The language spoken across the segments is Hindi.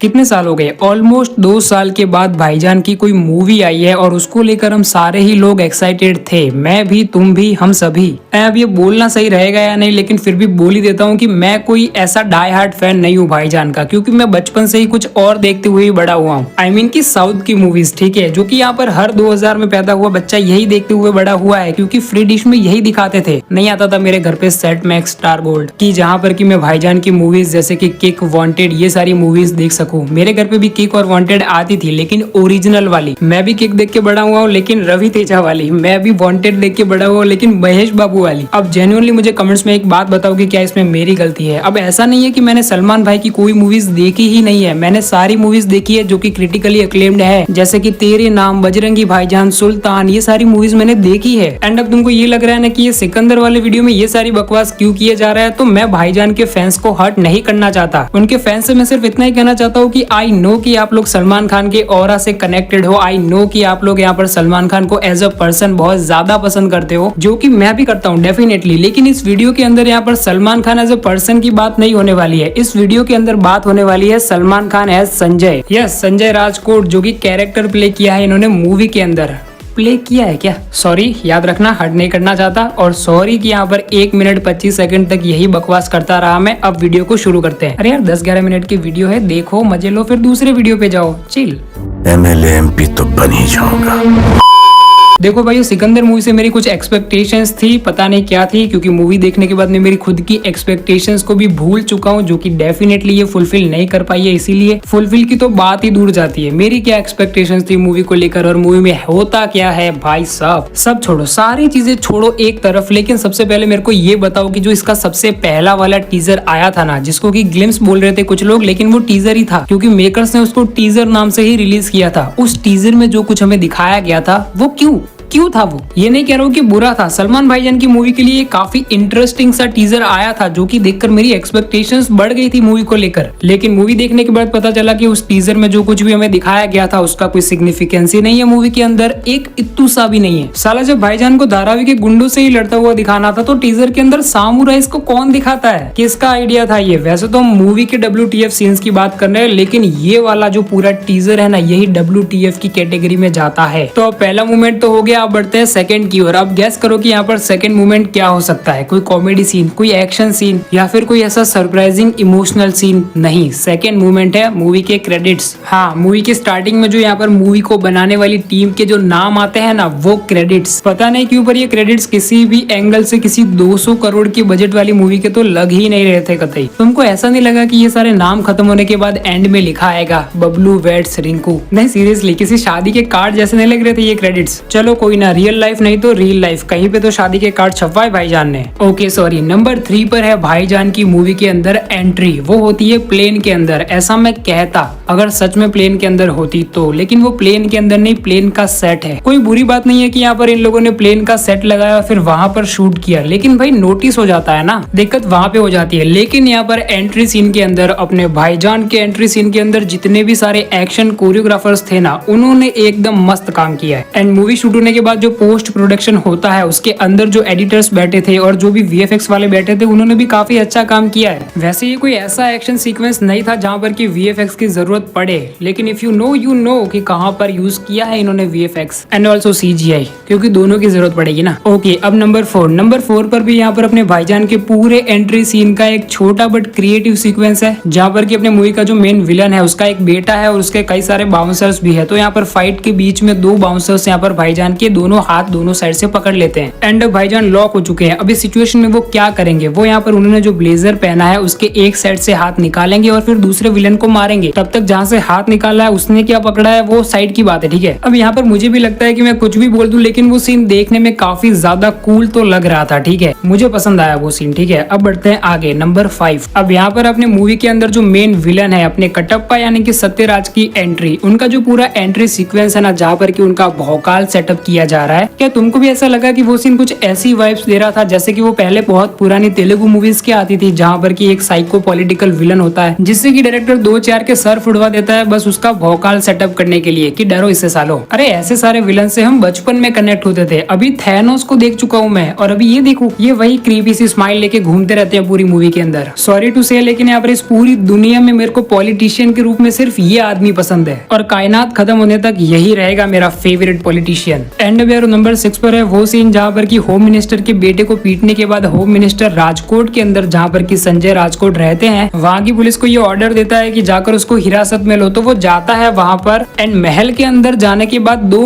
कितने साल हो गए? ऑलमोस्ट 2 साल के बाद भाईजान की कोई मूवी आई है और उसको लेकर हम सारे ही लोग एक्साइटेड थे। मैं भी, तुम भी, हम सभी। अब ये बोलना सही रहेगा या नहीं, लेकिन फिर भी बोल ही देता हूँ कि मैं कोई ऐसा डाई हार्ट फैन नहीं हूँ भाईजान का, क्योंकि मैं बचपन से ही कुछ और देखते हुए ही बड़ा हुआ हूँ। आई मीन की साउथ की मूवीज, ठीक है, जो कि यहाँ पर हर 2000 में पैदा हुआ बच्चा यही देखते हुए बड़ा हुआ है, क्योंकि फ्री डिश में यही दिखाते थे। नहीं आता था मेरे घर पे सेट मैक्स, स्टार गोल्ड की, जहाँ पर की मैं भाईजान की मूवीज जैसे कि किक, वांटेड, ये सारी मूवीज देख सकूं। मेरे घर पे भी किक और वांटेड आती थी, लेकिन ओरिजिनल वाली। मैं भी किक देख के बड़ा हुआ हूँ, लेकिन रवि तेजा वाली। मैं भी वांटेड देख के बड़ा हुआ, लेकिन महेश बाबू वाली। अब जेन्युइनली मुझे कमेंट्स में एक बात बताओ कि क्या इसमें मेरी गलती है? अब ऐसा नहीं है कि मैंने सलमान भाई की कोई मूवीज देखी ही नहीं है। मैंने सारी मूवीज देखी है जो कि क्रिटिकली अक्लेम्ड है, जैसे कि तेरे नाम, बजरंगी भाईजान, सुल्तान, ये सारी मूवीज मैंने देखी है। एंड अब तुमको ये लग रहा है ना कि ये सिकंदर वाले वीडियो में ये सारी बकवास क्यों किया जा रहा है, तो मैं भाईजान के फैंस को हर्ट नहीं करना चाहता। उनके फैंस से मैं सिर्फ इतना ही कहना चाहता हूँ कि आई नो कि आप लोग सलमान खान के ऑरा से कनेक्टेड हो। आई नो कि आप लोग यहाँ पर सलमान खान को एज अ पर्सन बहुत ज्यादा पसंद करते हो, जो कि मैं भी करता हूँ डेफिनेटली। लेकिन इस वीडियो के अंदर यहाँ पर Salman Khan as a person की बात नहीं होने वाली है। इस वीडियो के अंदर बात होने वाली है सलमान खान एज संजय। यस, संजय राजकोट, जो कि कैरेक्टर प्ले किया है इन्होंने मूवी के अंदर। प्ले किया है क्या? सॉरी, याद रखना, हट नहीं करना चाहता। और सॉरी कि यहाँ पर 1 मिनट 25 सेकंड तक यही बकवास करता रहा मैं। अब वीडियो को शुरू करते हैं। अरे यार, 10-11 मिनट की वीडियो है, देखो, मजे लो, फिर दूसरे वीडियो पे जाओ। चिल। MLA MP तो बन ही जाऊंगा। देखो भाई, सिकंदर मूवी से मेरी कुछ एक्सपेक्टेशंस थी, पता नहीं क्या थी, क्योंकि मूवी देखने के बाद मैं मेरी खुद की एक्सपेक्टेशंस को भी भूल चुका हूँ, जो कि डेफिनेटली ये फुलफिल नहीं कर पाई है। इसीलिए फुलफिल की तो बात ही दूर जाती है। मेरी क्या एक्सपेक्टेशंस थी मूवी को लेकर, और मूवी में होता क्या है भाई साहब। सब छोड़ो, सारी चीजें छोड़ो एक तरफ, लेकिन सबसे पहले मेरे को ये बताओ कि जो इसका सबसे पहला वाला टीजर आया था ना, जिसको कि ग्लिम्स बोल रहे थे कुछ लोग, लेकिन वो टीजर ही था, क्योंकि मेकर्स ने उसको टीजर नाम से ही रिलीज किया था। उस टीजर में जो कुछ हमें दिखाया गया था, वो क्यों था? वो ये नहीं कह रहा हूँ कि बुरा था। सलमान भाईजान की मूवी के लिए काफी इंटरेस्टिंग सा टीजर आया था, जो कि देखकर मेरी एक्सपेक्टेशंस बढ़ गई थी मूवी को लेकर। लेकिन मूवी देखने के बाद पता चला कि उस टीजर में जो कुछ भी हमें दिखाया गया था, उसका कोई सिग्निफिकेंस ही नहीं है मूवी के अंदर, एक इत्तू सा भी नहीं है। साला जब भाईजान को धारावी के गुंडों से ही लड़ता हुआ दिखाना था, तो टीजर के अंदर सामुराइज को कौन दिखाता है? किसका आइडिया था ये? वैसे तो हम मूवी के WTF सीन्स की बात कर रहे हैं, लेकिन ये वाला जो पूरा टीजर है ना, यही WTF की कैटेगरी में जाता है। तो अब पहला मूवमेंट तो हो गया, अब बढ़ते हैं सेकंड की ओर। अब गैस करो कि यहाँ पर सेकंड मूवमेंट क्या हो सकता है? कोई कॉमेडी सीन, कोई एक्शन सीन, या फिर कोई ऐसा सरप्राइजिंग इमोशनल सीन? नहीं, सेकंड मूवमेंट है मूवी के क्रेडिट्स। हाँ, मूवी के स्टार्टिंग में जो यहाँ पर मूवी को बनाने वाली टीम के जो नाम आते हैं ना, वो क्रेडिट्स। पता नहीं क्यों पर ये क्रेडिट्स किसी भी एंगल से किसी 200 करोड़ की बजट वाली मूवी के तो लग ही नहीं रहे थे कतई। तुमको ऐसा नहीं लगा कि ये सारे नाम खत्म होने के बाद एंड में लिखा आएगा बबलू वेड्स रिंकू? नहीं, सीरियसली किसी शादी के कार्ड जैसे नहीं लग रहे थे ये क्रेडिट्स। चलो कोई ना, रियल लाइफ नहीं तो रियल लाइफ, कहीं पे तो शादी के कार्ड छपवाए भाईजान ने। Okay sorry. नंबर 3 पर है भाईजान की मूवी के अंदर एंट्री। वो होती है प्लेन के अंदर। ऐसा मैं कहता अगर सच में प्लेन के अंदर होती तो, लेकिन वो प्लेन के अंदर नहीं, प्लेन का सेट है। कोई बुरी बात नहीं है कि यहाँ पर इन लोगों ने प्लेन का सेट लगाया फिर वहां पर शूट किया, लेकिन भाई नोटिस हो जाता है ना, दिक्कत वहां पे हो जाती है। लेकिन यहाँ पर एंट्री सीन के अंदर, अपने भाईजान के एंट्री सीन के अंदर जितने भी सारे एक्शन कोरियोग्राफर्स थे ना, उन्होंने एकदम मस्त काम किया है। एंड मूवी शूट होने के बाद जो पोस्ट प्रोडक्शन होता है, उसके अंदर जो एडिटर्स बैठे थे और जो भी VFX वाले बैठे थे, उन्होंने भी काफी अच्छा काम किया है। वैसे ये कोई ऐसा एक्शन सीक्वेंस नहीं था जहाँ पर कि VFX की जरूरत पड़े, लेकिन इफ यू नो कि कहाँ पर यूज किया है इन्होंने VFX एंड ऑल्सो CGI, क्योंकि दोनों की जरूरत पड़ेगी ना। ओके, अब नंबर 4 पर भी यहाँ पर अपने भाईजान के पूरे एंट्री सीन का एक छोटा बट क्रिएटिव सीक्वेंस है, जहाँ पर की अपने मूवी का जो मेन विलन है उसका एक बेटा है और उसके कई सारे बाउंसर्स भी है। तो यहाँ पर फाइट के बीच में 2 बाउंसर्स यहाँ पर भाईजान के दोनों हाथ दोनों साइड से पकड़ लेते हैं। एंड भाईजान लॉक हो चुके हैं। अब इस सिचुएशन में वो क्या करेंगे? वो यहाँ पर उन्होंने जो ब्लेजर पहना है उसके एक साइड से हाथ निकालेंगे और फिर दूसरे विलन को मारेंगे। तब तक जहाँ से हाथ निकाला है उसने क्या पकड़ा है वो साइड की बात है, ठीक है। अब यहाँ पर मुझे भी लगता है कि मैं कुछ भी बोल दूं, लेकिन वो सीन देखने में काफी ज्यादा कूल तो लग रहा था, ठीक है, मुझे पसंद आया वो सीन, ठीक है। अब बढ़ते हैं आगे, नंबर 5। अब यहाँ पर अपने मूवी के अंदर जो मेन विलन है अपने कटप्पा यानी कि सत्यराज की एंट्री, उनका जो पूरा एंट्री सीक्वेंस है ना, जहाँ पर की उनका भौकाल सेटअप किया किया जा रहा है। क्या तुमको भी ऐसा लगा कि वो सीन कुछ ऐसी वाइब्स दे रहा था जैसे कि वो पहले बहुत पुरानी तेलुगु मूवीज की आती थी, जहाँ पर कि एक साइको पॉलिटिकल विलन होता है जिससे कि डायरेक्टर 2-4 के सर फुड़वा देता है बस उसका भौकाल सेटअप करने के लिए कि डरो इससे सालो। अरे ऐसे सारे विलन से हम बचपन में कनेक्ट होते थे। अभी थैनोस को देख चुका हूँ मैं, और अभी ये देखो, ये वही क्रीपी सी स्माइल लेके घूमते रहते हैं पूरी मूवी के अंदर। सॉरी टू से, लेकिन यहाँ पर इस पूरी दुनिया में मेरे को पॉलिटिशियन के रूप में सिर्फ ये आदमी पसंद है, और कायनात खत्म होने तक यही रहेगा मेरा फेवरेट पॉलिटिशियन। एंड में नंबर 6 पर है वो सीन जहाँ पर कि होम मिनिस्टर के बेटे को पीटने के बाद होम मिनिस्टर राजकोट के अंदर, जहाँ पर कि संजय राजकोट रहते हैं, वहाँ की पुलिस को ये ऑर्डर देता है कि जाकर उसको हिरासत में लो। तो वो जाता है वहाँ पर, एंड महल के अंदर जाने के बाद 2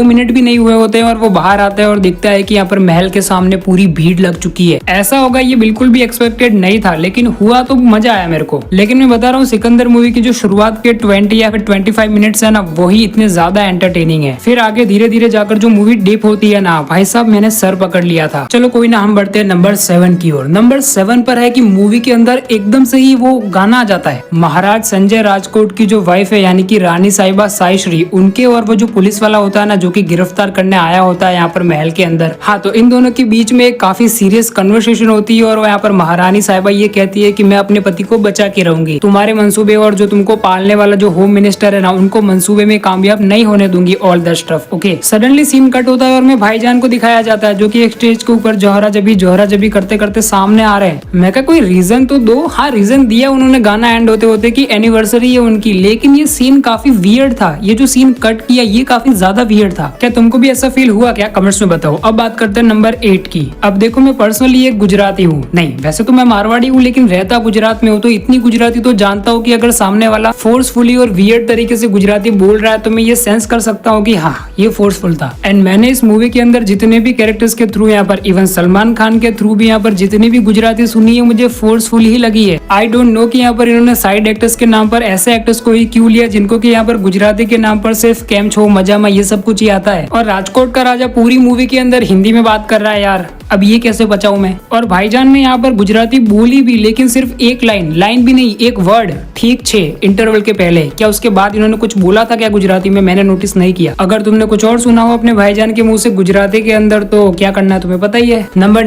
मिनट भी नहीं हुए होते हैं और वो बाहर आता है और दिखता है कि यहाँ पर महल के सामने पूरी भीड़ लग चुकी है। ऐसा होगा ये बिल्कुल भी एक्सपेक्टेड नहीं था, लेकिन हुआ तो मजा आया मेरे को। लेकिन मैं बता रहा हूँ, सिकंदर मूवी की जो शुरुआत के 20 या फिर 25 मिनट्स है ना, वही इतने ज्यादा एंटरटेनिंग है। फिर आगे धीरे धीरे जाकर जो मूवी डीप होती है ना, भाई साहब मैंने सर पकड़ लिया था। चलो कोई ना, हम बढ़ते हैं नंबर 7 की ओर। नंबर 7 पर है कि मूवी के अंदर एकदम से ही वो गाना आ जाता है। महाराज संजय राजकोट की जो वाइफ है यानी कि रानी साहिबा साई श्री, उनके और वो जो पुलिस वाला होता है ना, जो कि गिरफ्तार करने आया होता है यहाँ पर महल के अंदर। हाँ, तो इन दोनों के बीच में एक काफी सीरियस कन्वर्सेशन होती है और यहाँ पर महारानी साहिबा ये कहती है कि मैं अपने पति को बचा के रहूंगी, तुम्हारे मंसूबे और जो तुमको पालने वाला जो होम मिनिस्टर है ना, उनको मंसूबे में कामयाब नहीं होने दूंगी, all the stuff. Okay, suddenly scene cut होता है और मैं भाईजान को दिखाया जाता है जो कि एक स्टेज के ऊपर जोहरा जबी करते करते सामने आ रहे हैं। मैं कहा कोई रीजन तो दो। हाँ, रीजन दिया उन्होंने गाना एंड होते होते कि एनिवर्सरी है उनकी, लेकिन ये सीन काफी वियर्ड था। ये जो सीन कट किया ये काफी ज्यादा वियर्ड था। क्या तुमको भी ऐसा फील हुआ क्या? कमेंट्स में बताओ। अब बात करते हैं नंबर 8 की। अब देखो, मैं पर्सनली एक गुजराती हूँ, नहीं वैसे तो मैं मारवाड़ी हूँ, लेकिन रहता गुजरात में हूँ, तो इतनी गुजराती तो जानता हूँ कि अगर सामने वाला फोर्सफुली और वियर्ड तरीके से गुजराती बोल रहा है तो मैं ये सेंस कर सकता हूँ कि हाँ ये फोर्सफुल था। एंड मैंने इस मूवी के अंदर जितने भी कैरेक्टर्स के थ्रू यहाँ पर, इवन सलमान खान के थ्रू भी यहाँ पर जितनी भी गुजराती सुनी है, मुझे फोर्सफुल ही लगी है। आई डोंट नो कि यहाँ पर इन्होंने साइड एक्टर्स के नाम पर ऐसे एक्टर्स को ही क्यों लिया जिनको कि यहाँ पर गुजराती के नाम पर सिर्फ कैम छो मजा में ये सब कुछ ही आता है। और राजकोट का राजा पूरी मूवी के अंदर हिंदी में बात कर रहा है यार, अब ये कैसे बचाऊं मैं। और भाईजान ने यहाँ पर गुजराती बोली भी, लेकिन सिर्फ एक लाइन भी नहीं, एक वर्ड, ठीक 6 इंटरवल के पहले। क्या उसके बाद इन्होंने कुछ बोला था क्या गुजराती में? मैंने नोटिस नहीं किया। अगर तुमने कुछ और सुना हो अपने भाईजान के मुंह से गुजराती के अंदर तो क्या करना है तुम्हें पता ही है। नंबर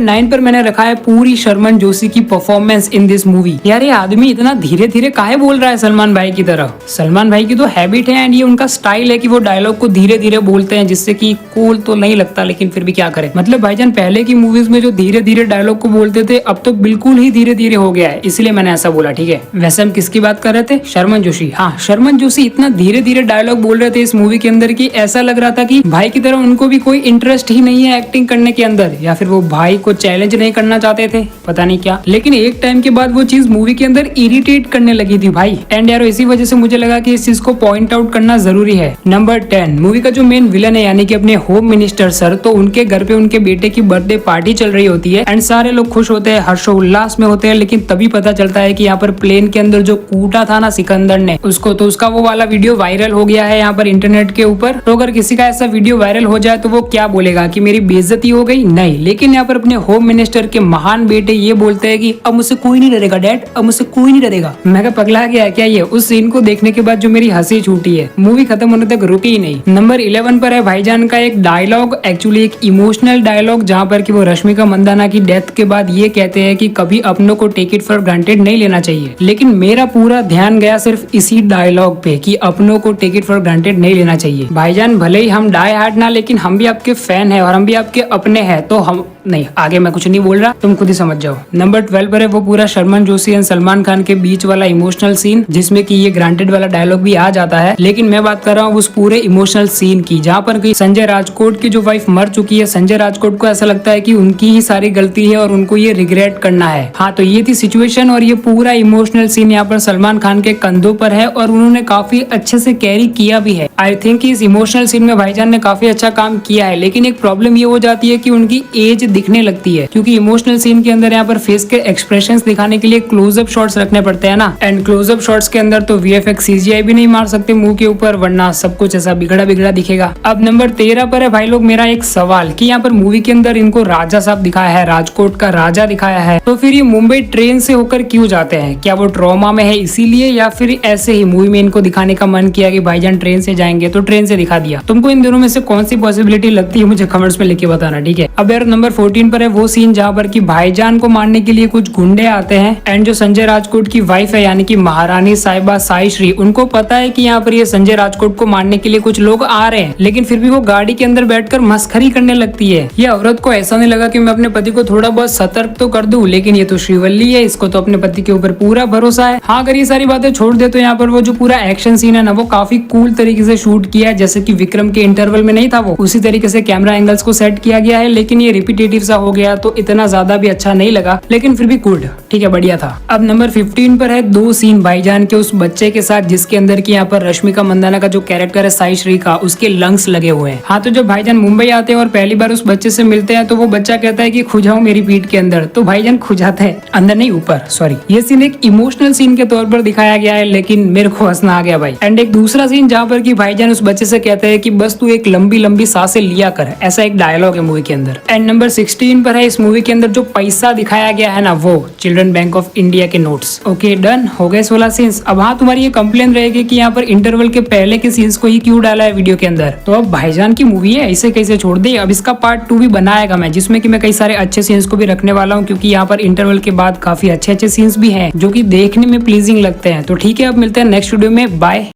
9 पर मैंने रखा है पूरी शर्मन जोशी की परफॉर्मेंस इन दिस मूवी। यार ये आदमी इतना धीरे धीरे काहे बोल रहा है सलमान भाई की तरह? सलमान भाई की तो हैबिट है एंड ये उनका स्टाइल है कि वो डायलॉग को धीरे धीरे बोलते हैं, जिससे कि कूल तो नहीं लगता, लेकिन फिर भी क्या करें। मतलब भाईजान पहले की मूवीज में जो धीरे धीरे डायलॉग को बोलते थे, अब तो बिल्कुल ही धीरे धीरे हो गया है, इसलिए मैंने ऐसा बोला। ठीक है, वैसे हम किसकी बात कर रहे थे? शर्मन जोशी। हाँ, शर्मन जोशी इतना धीरे धीरे डायलॉग बोल रहे थे इस मूवी के अंदर कि ऐसा लग रहा था कि भाई की तरह उनको भी कोई इंटरेस्ट ही नहीं है एक्टिंग करने के अंदर, या फिर वो भाई को चैलेंज नहीं करना चाहते थे, पता नहीं क्या। लेकिन एक टाइम के बाद वो चीज मूवी के अंदर इरिटेट करने लगी थी भाई। एंड यार इसी वजह से मुझे लगा कि इस चीज को पॉइंट आउट करना जरूरी है। नंबर 10 मूवी का जो मेन विलन है यानी कि अपने होम मिनिस्टर सर, तो उनके घर पे उनके बेटे की बर्थडे पार्टी चल रही होती है एंड सारे लोग खुश होते हैं, हर्षोल्लास में होते हैं। लेकिन तभी पता चलता है कि यहाँ पर प्लेन के अंदर जो कूटा था ना सिकंदर ने उसको, तो उसका वो वाला वीडियो वायरल हो गया है यहाँ पर इंटरनेट के ऊपर। तो अगर किसी का ऐसा वीडियो वायरल हो जाए तो वो क्या बोलेगा कि मेरी बेइज्जती हो गई? नहीं, लेकिन यहाँ पर अपने होम मिनिस्टर के महान बेटे ये बोलते हैं कि अब मुझसे कोई नहीं डरेगा डैड, अब मुझसे कोई नहीं डरेगा। मैं पगला गया क्या ये? उस सीन को देखने के बाद जो मेरी हंसी छूटी है, मूवी खत्म होने तक रुकी ही नहीं। नंबर 11 पर है भाईजान का एक डायलॉग, एक्चुअली एक इमोशनल डायलॉग, जहाँ पर कि वो रश्मिका मंदाना की डेथ के बाद ये कहते हैं कि कभी अपनों को टेक इट फॉर ग्रांटेड नहीं लेना चाहिए। लेकिन मेरा पूरा ध्यान गया सिर्फ इसी डायलॉग पे कि अपनों को टेक इट फॉर ग्रांटेड नहीं लेना चाहिए। भाईजान भले ही हम डाई हार्ड ना, लेकिन हम भी आपके फैन है और हम भी आपके अपने हैं, तो हम नहीं, आगे मैं कुछ नहीं बोल रहा, तुम खुद ही समझ जाओ। नंबर 12 पर है वो पूरा शर्मन जोशी एंड सलमान खान के बीच वाला इमोशनल सीन, जिसमें कि ये ग्रांटेड वाला डायलॉग भी आ जाता है। लेकिन मैं बात कर रहा हूँ उस पूरे इमोशनल सीन की, जहाँ पर संजय राजकोट की जो वाइफ मर चुकी है। संजय राजकोट को ऐसा लगता है कि उनकी ही सारी गलती है और उनको ये रिग्रेट करना है। हाँ, तो ये थी सिचुएशन और ये पूरा इमोशनल सीन यहाँ पर सलमान खान के कंधों पर है और उन्होंने काफी अच्छे से कैरी किया भी है। आई थिंक इस इमोशनल सीन में भाईजान ने काफी अच्छा काम किया है। लेकिन एक प्रॉब्लम ये हो जाती है कि उनकी एज दिखने लगती है, क्योंकि इमोशनल सीन के अंदर यहाँ पर फेस के एक्सप्रेशंस दिखाने के लिए क्लोजअप शॉट्स रखने पड़ते हैं ना। एंड क्लोजअप शॉट्स के अंदर तो वीएफएक्स सीजीआई भी नहीं मार सकते मुंह के ऊपर, वरना सब कुछ ऐसा बिगड़ा बिगड़ा दिखेगा। अब नंबर 13 पर है भाई लोग मेरा एक सवाल कि यहाँ पर मूवी के अंदर इनको राजा साहब दिखाया है, राजकोट का राजा दिखाया है, तो फिर ये मुंबई ट्रेन से होकर क्यों जाते हैं? क्या वो ट्रॉमा में है इसीलिए, या फिर ऐसे ही मूवी में इनको दिखाने का मन किया कि भाईजान ट्रेन से जाएंगे तो ट्रेन से दिखा दिया? तुमको इन दोनों में से कौन सी पॉसिबिलिटी लगती है मुझे कमेंट्स में लिख के बताना, ठीक है। अब यार नंबर 14 पर है वो सीन जहाँ पर कि भाईजान को मारने के लिए कुछ गुंडे आते हैं एंड जो संजय राजकोट की वाइफ है यानी कि महारानी साहिबा साई श्री, उनको पता है कि यहाँ पर ये संजय राजकोट को मारने के लिए कुछ लोग आ रहे हैं, लेकिन फिर भी वो गाड़ी के अंदर बैठकर मस्खरी करने लगती है। ये औरत को ऐसा नहीं लगा कि मैं अपने पति को थोड़ा बहुत सतर्क तो कर दूं, लेकिन ये तो श्रीवल्ली है, इसको तो अपने पति के ऊपर पूरा भरोसा है। हाँ, अगर ये सारी बातें छोड़ दे तो यहाँ पर वो जो पूरा एक्शन सीन है ना, वो काफी कूल तरीके से शूट किया है, जैसे कि विक्रम के इंटरवल में नहीं था वो, उसी तरीके से कैमरा एंगल्स को सेट किया गया है। लेकिन ये रिपीटेटिव सा हो गया तो इतना ज्यादा भी अच्छा नहीं लगा, लेकिन फिर भी गुड, ठीक है, बढ़िया था। अब नंबर 15 पर है 2 सीन भाईजान के उस बच्चे के साथ जिसके अंदर की यहाँ पर रश्मिका मंदाना का जो कैरेक्टर है साई श्री का, उसके लंग्स लगे हुए हैं। हाँ, तो जब भाईजान मुंबई आते हैं और पहली बार उस बच्चे से मिलते हैं तो वो बच्चा कहता है कि खो जाओ मेरी पीठ के अंदर, तो भाईजान खो जाता है, अंदर नहीं ऊपर, सॉरी। ये सीन एक इमोशनल सीन के तौर पर दिखाया गया है, लेकिन मेरे को हंसना आ गया भाई। एंड एक दूसरा सीन जहाँ पर कि भाईजान उस बच्चे से कहते हैं कि बस तू एक लंबी लंबी सांसें लिया कर, ऐसा एक डायलॉग है मूवी के अंदर। एंड नंबर 16 पर है इस मूवी के अंदर जो पैसा दिखाया गया है ना, वो चिल्ड्रन बैंक ऑफ इंडिया के नोट्स। ओके डन, हो गए 16 सीन्स। अब हाँ, तुम्हारी ये कंप्लेन रहेगी कि यहाँ पर इंटरवल के पहले के सीन्स को ही क्यों डाला है वीडियो के अंदर, तो अब भाईजान की मूवी है, ऐसे कैसे छोड़ दे? अब इसका पार्ट 2 भी बनाएगा मैं, जिसमें कि मैं कई सारे अच्छे सीन्स को भी रखने वाला हूँ, क्योंकि यहाँ पर इंटरवल के बाद काफी अच्छे अच्छे सीन्स भी हैं जो कि देखने में प्लीजिंग लगते हैं। तो ठीक है, अब मिलते हैं नेक्स्ट वीडियो में, बाय।